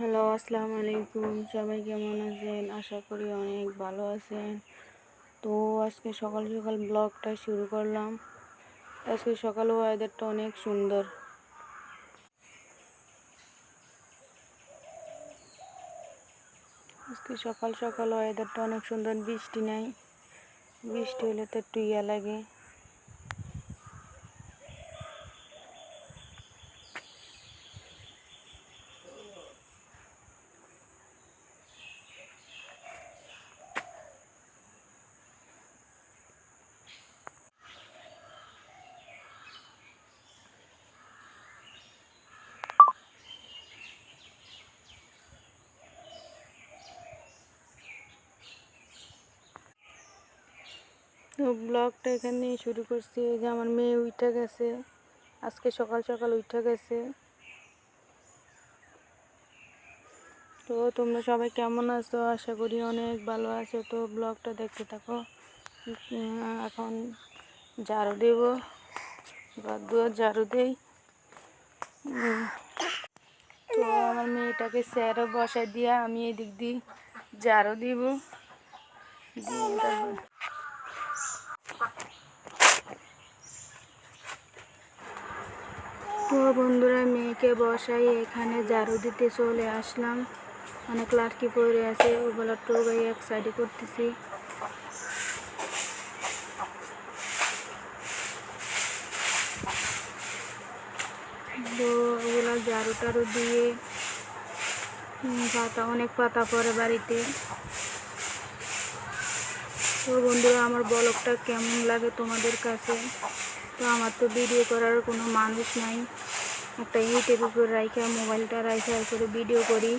Hello, আসসালামু আলাইকুম। সবাই কেমন আছেন? আশা করি অনেক ভালো আছেন। তো আজকে সকাল সকাল ব্লগটা শুরু করলাম। আজকে সকালে ওয়েদারটা অনেক সুন্দর। আজকে সকাল সকাল ওয়েদারটা অনেক সুন্দর, বৃষ্টি নাই। বৃষ্টি হলে তো একটু ইয়া লাগে। তো ব্লগটা এখান দিয়ে শুরু করছি। এই যে আমার মেয়ে উঠে গেছে, আজকে সকাল সকাল উঠে গেছে। তো তোমরা সবাই কেমন আছো? আশা করি অনেক ভালো আছো। তো ব্লগটা দেখতে থাকো। এখন ঝাড়ু দেব, ঘর দুয়ার ঝাড়ু দেই। তো আমার মেয়েটাকে স্যারও বসায় দিয়া আমি এদিক দিয়ে ঝাড়ু দিব। তো বন্ধুরা, মেয়েকে বসাই এখানে ঝাড়ু দিতে চলে আসলাম। অনেক লাটকি পড়ে আছে, ওগুলো টোগাই এক সাইডে করতেছি। তো ওগুলো ঝাড়ু টাড়ু দিয়ে অনেক পাতা পড়ে বাড়িতে। তো বন্ধুরা, আমার ব্লগটা কেমন লাগে তোমাদের কাছে? তো আমার তো ভিডিও করার কোনো মানুষ নাই, একটা ইউটিউবের উপর রাইখা মোবাইলটা রাইখা করে ভিডিও করি।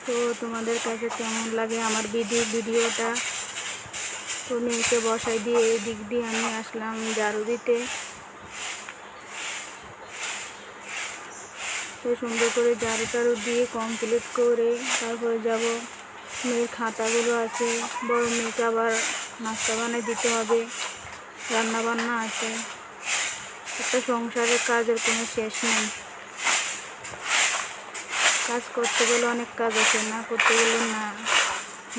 তো তোমাদের কাছে কেমন লাগে আমার ভিডিওটা? তো মেয়েকে বসাই দিয়ে এই দিক দিয়ে আমি আসলাম ঝাড়ু দিতে। তো সুন্দর করে ঝাড়ু টাড়ু দিয়ে কমপ্লিট করে তারপরে যাব। মেয়ের খাতাগুলো আছে, বড় মেয়েকে আবার নাস্তা বানিয়ে দিতে হবে, রান্না বান্না আছে। একটা সংসারের কাজের কোনো শেষ নেই। কাজ করতে গেলে অনেক কাজ আছে, না করতে গেলে না,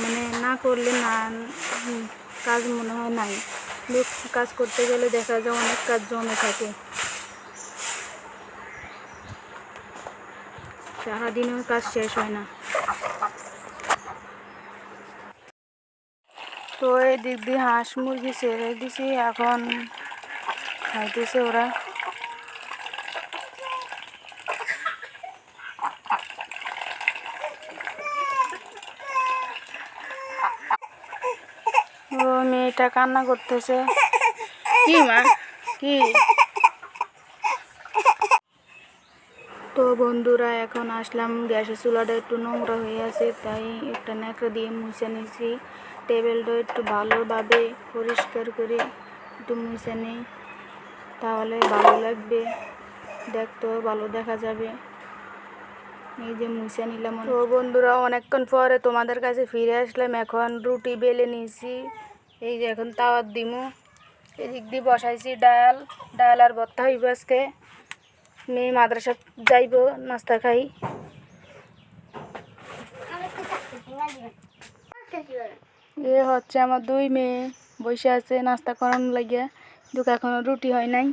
মানে না করলে না কাজ মনে হয় নাই। লোক কাজ করতে গেলে দেখা যায় অনেক কাজ জমে থাকে, সারাদিনেও কাজ শেষ হয় না। তো এই দিক দিয়ে হাঁস মুরগি ছেড়ে দিছি, এখন খাইতেছে ওরা। ও মেয়েটা কান্না করতেছে। কি মা, কি? তো বন্ধুরা, এখন আসলাম, গ্যাসের চুলাটা একটু নোংরা হয়ে আছে, তাই একটা ন্যাকড়া দিয়ে মুছে নিয়েছি। টেবিলটা একটু ভালোভাবে পরিষ্কার করে একটু মুছে নিই, তাহলে ভালো লাগবে, দেখতেও ভালো দেখা যাবে। এই যে মুছে নিলাম। তো বন্ধুরা, অনেকক্ষণ পরে তোমাদের কাছে ফিরে আসলাম। এখন রুটি বেলে নিয়েছি, এই যে এখন তাওয়ার দিমু। এদিক দিয়ে বসাইছি ডাল আর ভর্তা হইব আজকে। মেয়ে মাদ্রাসা যাইব, নাস্তা খাই। এ হচ্ছে আমার দুই মেয়ে বসে আছে নাস্তা করানো লাগিয়া, কিন্তু এখনো রুটি হয় নাই।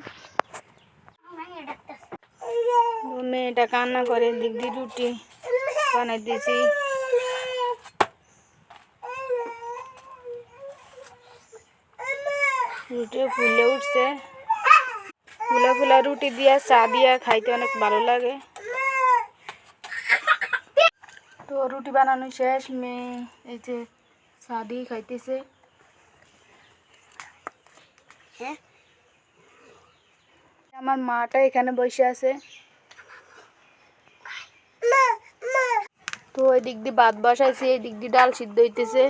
মেয়েটা কান্না করে, দিক দিয়ে রুটি বানাই দিয়েছি। রুটি ফুলে উঠছে, ফুলা ফুলা রুটি দিয়া চা দিয়া খাইতে অনেক ভালো লাগে। তো রুটি বানানো শেষ, মেয়ে এই যে চা দিয়ে খাইতেছে। আমার মাটা এখানে বসে আছে। তো ওই দিক দিয়ে ভাত বসাইছে, এই দিক দিয়ে ডাল সিদ্ধ হইতেছে।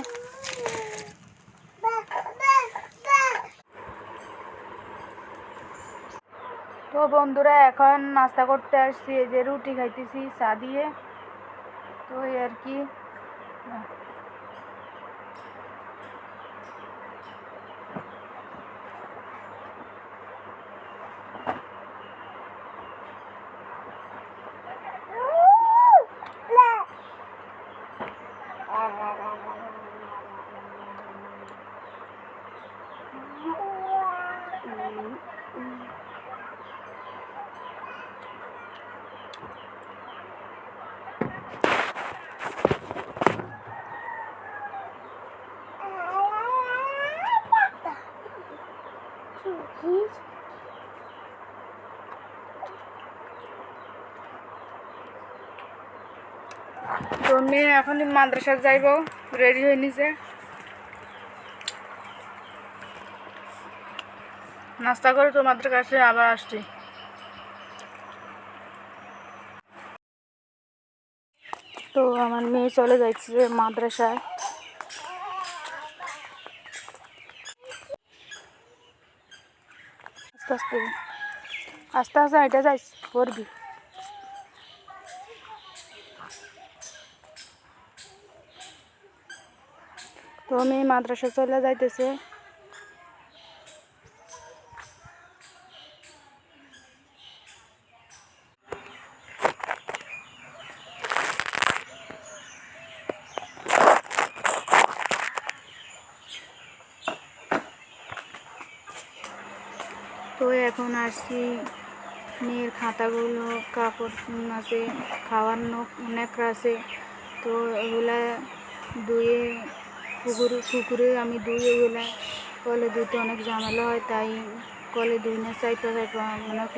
তো বন্ধুরা, এখন নাস্তা করতে আসছি, এই যে রুটি খাইতেছি চা দিয়ে। তো এই আর কি। তো মেয়ে এখন মাদ্রাসা যাইব, রেডি হয়ে নিছে, নাস্তা করে তো মাদ্রাসা কাছে আবার আসছি। তো আমার মেয়ে চলে যাচ্ছে মাদ্রাসায়। আস্তে আস্তে আস্তে আস্তে এটা যাইস পড়বি। তো মেয়ে মাদ্রাসা চলে যাইতেছে। তো এখন আসছি, মেয়ের খাতাগুলো, কাপড় আছে, খাওয়ার ন্যাকড়া আছে, তো এগুলা ধুয়ে পুকুরে আমি ধুই। এগুলা কলে ধুতে অনেক ঝামেলা হয়, তাই কলে ধুই না, চাইপা অনেক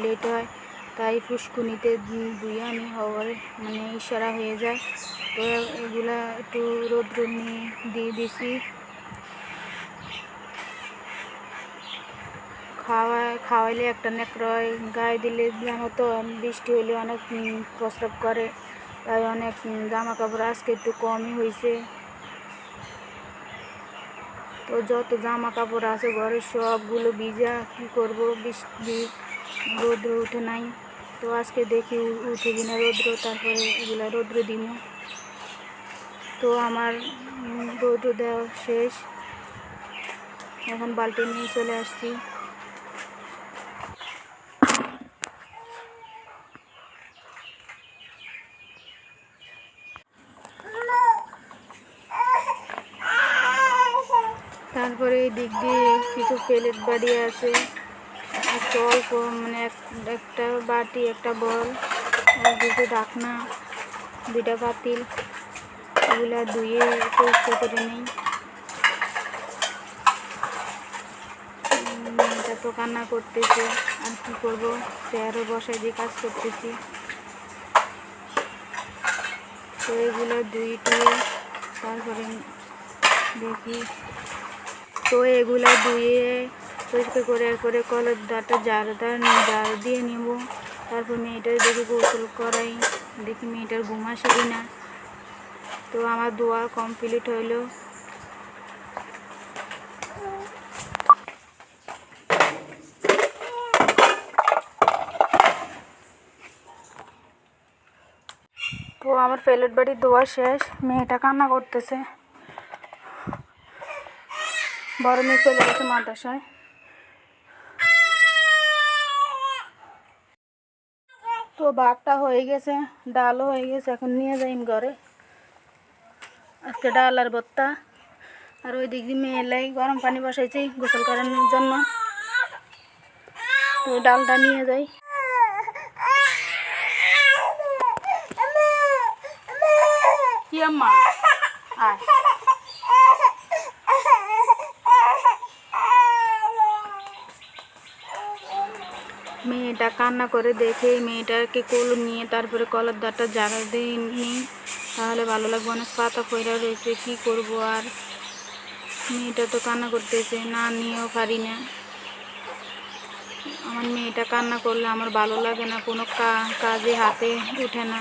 লেট হয়, তাই ফুসকুনিতে ধুয়ে আনি, হওয়ারে মানে ইশারা হয়ে যায়। তো এগুলা একটু রৌদ্র দিয়ে দিছি। খাওয়াইলে একটা নেকড়া হয়, গায়ে দিলে জানো তো বৃষ্টি হলে অনেক প্রস্রাব করে, তাই অনেক জামা কাপড় আজকে একটু কমই হয়েছে। তো যত জামা কাপড় আছে ঘরে সবগুলো ভিজা, কী করবো, বৃষ্টি রৌদ্র উঠে নাই। তো আজকে দেখি উঠে কিনা রৌদ্র, তারপরে এগুলো রৌদ্র দিব। তো আমার রৌদ্র দেওয়া শেষ, এখন বালতি নিয়ে চলে আসছি। তারপরে এই দিক দিয়ে কিছু প্লেট বাড়ি আছে, একটু অল্প মানে একটা বাটি, একটা বল, আর দুটো ঢাকনা, দুইটা পাতিল, এগুলা ধুয়ে পরিষ্কার করে নিই। এটা তো কান্না করতেছে, আর কি করবো, চেয়ারে বসাই দিয়ে কাজ করতেছি। তো এগুলো ধুয়ে টুয়ে তারপরে দেখি। তো এগুলা ধুয়ে পরিষ্কার করে কলের দাঁড়টা ঝাড় দিয়ে নেব। তারপর মেয়েটার দেখি গোসল করাই, দেখি মেয়েটার ঘুম আসে কিনা। তো আমার ধোয়া কমপ্লিট হইলো। তো আমার প্লেট বাড়ি ধোয়া শেষ, মেয়েটা কান্না করতেছে, বড় মেয়ে চলে গেছে মাদ্রাসায়। তো ভাতটা হয়ে গেছে, ডালও হয়ে গেছে, এখন নিয়ে যাই ঘরে। আজকে ডাল আর ভর্তা। আর ওই দিক দিয়ে মেয়েলাই গরম পানি বসাইছি গোসল করানোর জন্য। তো ডালটা নিয়ে যাই। কি আম্মা, আয়। মেয়েটা কান্না করে দেখে মেয়েটাকে কোল নিয়ে তারপরে কলার দাঁড়টা ঝাড়া দিয়ে নিই, তাহলে ভালো লাগবে। অনেক পাতা পয়রা রয়েছে, কি করব আর। মেয়েটা তো কান্না করতেছে, না নিয়েও পারি না। আমার মেয়েটা কান্না করলে আমার ভালো লাগে না, কোনো কাজে হাতে ওঠে না।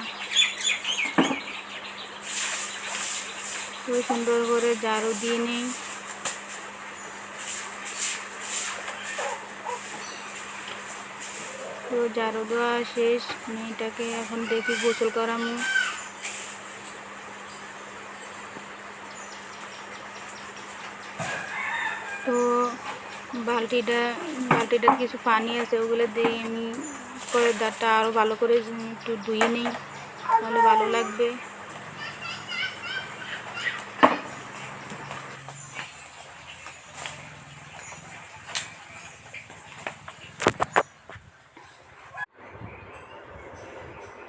তো সুন্দর করে ঝাড়ু দিয়ে নেই। তো ঝাড়ু দেওয়া শেষ, মেয়েটাকে এখন দেখি গোসল করামু। তো বালতিটা কিছু পানি আছে, ওগুলো দিয়ে আমি কলের দাঁড়টা আরও ভালো করে একটু ধুয়ে নিই, তাহলে ভালো লাগবে।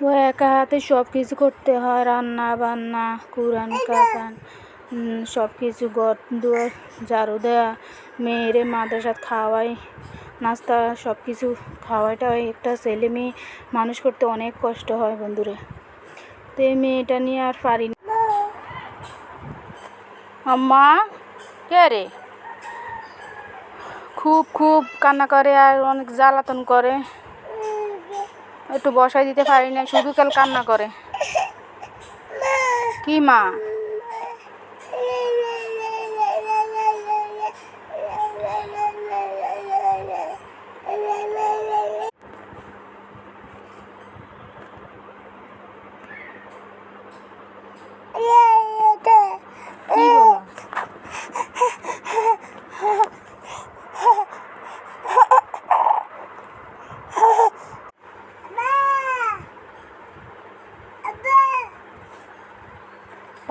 তো একা হাতে সব কিছু করতে হয়, রান্না বান্না, কুরান কাসান, সব কিছু, ঘর দুয়ার ঝাড়ু দেওয়া, মেয়েরে মাদ্রাসা খাওয়াই, নাস্তা, সব কিছু খাওয়াটা একটা ছেলে মেয়ে মানুষ করতে অনেক কষ্ট হয় বন্ধুরা। তো এই মেয়েটা নিয়ে আর পারি না। আম্মা কে রে, খুব খুব কান্না করে আর অনেক জ্বালাতন করে, একটু বসাই দিতে পারি না, শুধু কাল কান্না করে। কি মা? কি বলো?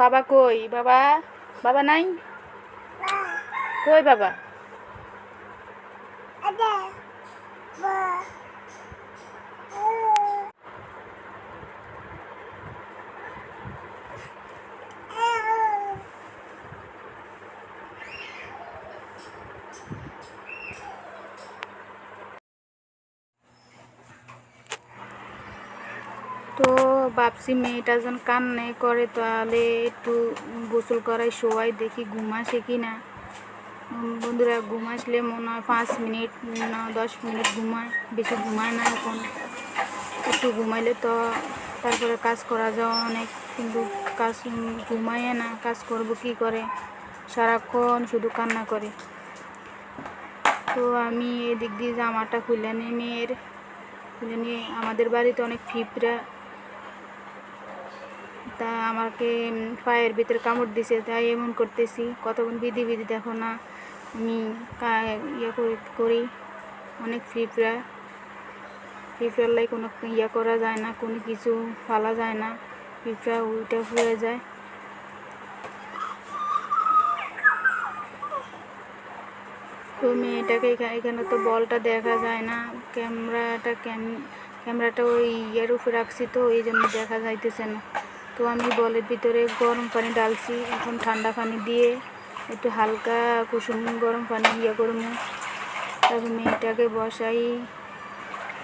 বাবা কই? বাবা বাবা নাই কই? বাবা তো ভাবছি মেয়েটা যখন কান্না করে তাহলে একটু গোসল করাই শোয়াই, দেখি ঘুম আসে কি না। বন্ধুরা, ঘুম আসলে মনে হয় 5 মিনিট না 10 মিনিট ঘুমায়, বেশি ঘুমায় না। এখন একটু ঘুমাইলে তো তারপরে কাজ করা যাওয়া অনেক, কিন্তু কাজ ঘুমায় না, কাজ করব কি করে, সারাক্ষণ শুধু কান্না করে। তো আমি এদিক দিয়ে জামাটা খুলে নিই মেয়ের, খুলে নিয়ে, আমাদের বাড়িতে অনেক পিঁপড়া, তা আমাকে পায়ের ভিতরে কামড় দিছে, তাই এমন করতেছি। কতক্ষণ বিধি বিধি দেখো না, আমি ইয়ে করি। অনেক পিঁপড়া লাই কোনো ইয়ে করা যায় না, কোনো কিছু ফালা যায় না, পিঁপড়া উল্টে ফুয়ে যায়। তো মেয়েটাকে এখানে তো বলটা দেখা যায় না, ক্যামেরাটা ওই ইয়ের উপরে রাখছি, তো এই জন্য দেখা যাইতেছে না। তো আমি বলের ভিতরে গরম পানি ডালছি, এখন ঠান্ডা পানি দিয়ে একটু হালকা কুসুম গরম পানি ইয়ে করবো, তারপর মেয়েটাকে বসাই,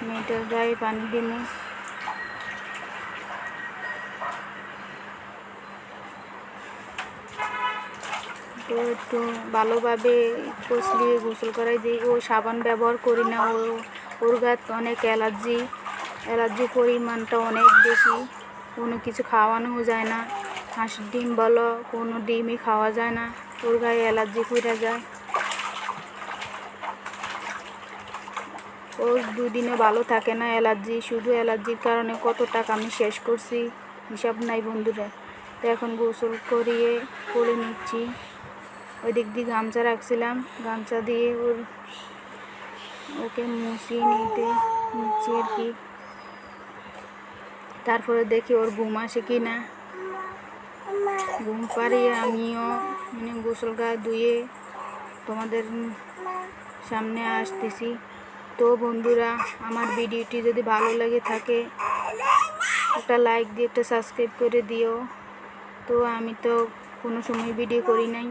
মেয়েটার গায়ে পানি দিব। তো একটু ভালোভাবে কষলিয়ে গোসল করাই দিই। ও সাবান ব্যবহার করি না, ওর গায়ে অনেক অ্যালার্জির পরিমাণটা অনেক বেশি, কোনো কিছু খাওয়ানো যায় না। হাঁসের ডিম বলো, কোনো ডিমই খাওয়া যায় না, ওর গায়ে অ্যালার্জি করে যায়। ও দুদিনে ভালো থাকে না, শুধু অ্যালার্জির কারণে কত টাকা আমি শেষ করছি হিসাব নাই বন্ধুরা। তো এখন গোসল করিয়ে করে নিচ্ছি। ওই দিক দিয়ে গামছা রাখছিলাম, গামছা দিয়ে ওকে মুছিয়ে নিচ্ছি আর কি। তারপরে দেখি ওর ঘুম আসে কি না, ঘুম পাড়িয়ে আমিও গোসল গা ধুয়ে তোমাদের সামনে আসতেছি। তো বন্ধুরা, আমার ভিডিওটি যদি ভালো লেগে থাকে একটা লাইক দিয়ে একটা সাবস্ক্রাইব করে দিও। তো আমি তো কোনো সময় ভিডিও করি নাই,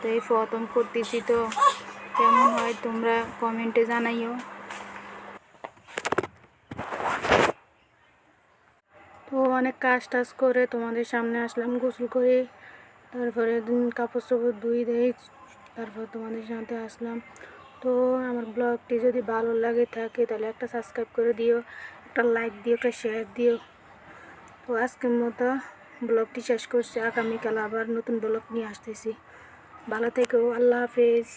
তো এই প্রথম করতেছি, তো কেমন হয় তোমরা কমেন্টে জানাইও। তো অনেক কাজ টাজ করে তোমাদের সামনে আসলাম, গোসল করে, তারপরে কাপড় চোপড় ধুই দেই, তারপর তোমাদের সাথে আসলাম। তো আমার ব্লগটি যদি ভালো লাগে থাকে তাহলে একটা সাবস্ক্রাইব করে দিও, একটা লাইক দিও, একটা শেয়ার দিও। তো আজকের মতো ব্লগটি শেষ করছি, আগামীকাল আবার নতুন ব্লগ নিয়ে আসতেছি। ভালো থেকো, আল্লাহ হাফেজ।